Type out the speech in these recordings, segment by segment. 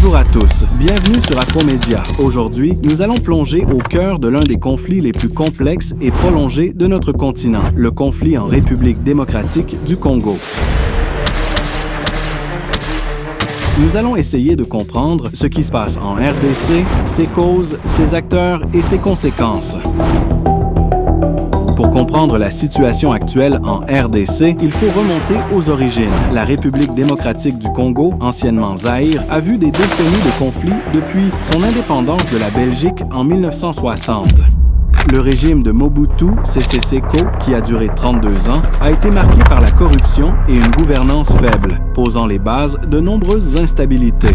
Bonjour à tous, bienvenue sur Afromédia. Aujourd'hui, nous allons plonger au cœur de l'un des conflits les plus complexes et prolongés de notre continent, le conflit en République démocratique du Congo. Nous allons essayer de comprendre ce qui se passe en RDC, ses causes, ses acteurs et ses conséquences. Pour comprendre la situation actuelle en RDC, il faut remonter aux origines. La République démocratique du Congo, anciennement Zaïre, a vu des décennies de conflits depuis son indépendance de la Belgique en 1960. Le régime de Mobutu Sese Seko, qui a duré 32 ans, a été marqué par la corruption et une gouvernance faible, posant les bases de nombreuses instabilités.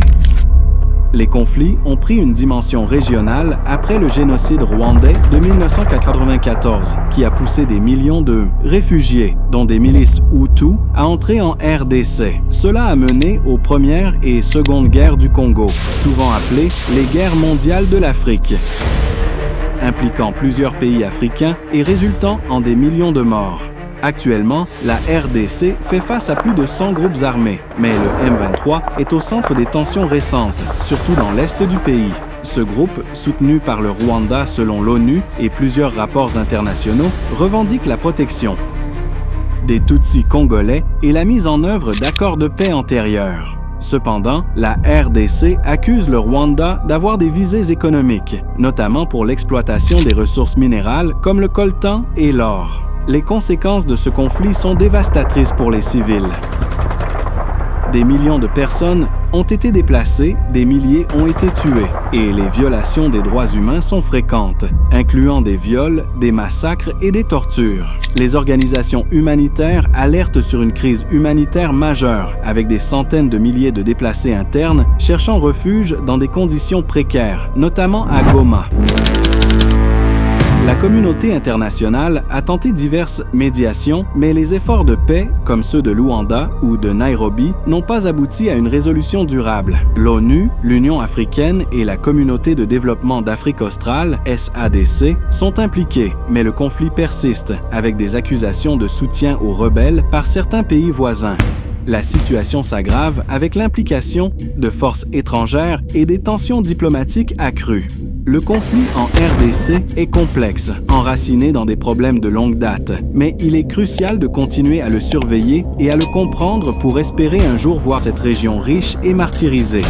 Les conflits ont pris une dimension régionale après le génocide rwandais de 1994, qui a poussé des millions de réfugiés, dont des milices Hutus, à entrer en RDC. Cela a mené aux premières et secondes guerres du Congo, souvent appelées les guerres mondiales de l'Afrique, impliquant plusieurs pays africains et résultant en des millions de morts. Actuellement, la RDC fait face à plus de 100 groupes armés, mais le M23 est au centre des tensions récentes, surtout dans l'est du pays. Ce groupe, soutenu par le Rwanda selon l'ONU et plusieurs rapports internationaux, revendique la protection des Tutsis congolais et la mise en œuvre d'accords de paix antérieurs. Cependant, la RDC accuse le Rwanda d'avoir des visées économiques, notamment pour l'exploitation des ressources minérales comme le coltan et l'or. Les conséquences de ce conflit sont dévastatrices pour les civils. Des millions de personnes ont été déplacées, des milliers ont été tués, et les violations des droits humains sont fréquentes, incluant des viols, des massacres et des tortures. Les organisations humanitaires alertent sur une crise humanitaire majeure, avec des centaines de milliers de déplacés internes cherchant refuge dans des conditions précaires, notamment à Goma. La communauté internationale a tenté diverses médiations, mais les efforts de paix, comme ceux de Luanda ou de Nairobi, n'ont pas abouti à une résolution durable. L'ONU, l'Union africaine et la Communauté de développement d'Afrique australe, SADC, sont impliqués, mais le conflit persiste, avec des accusations de soutien aux rebelles par certains pays voisins. La situation s'aggrave avec l'implication de forces étrangères et des tensions diplomatiques accrues. Le conflit en RDC est complexe, enraciné dans des problèmes de longue date, mais il est crucial de continuer à le surveiller et à le comprendre pour espérer un jour voir cette région riche et martyrisée.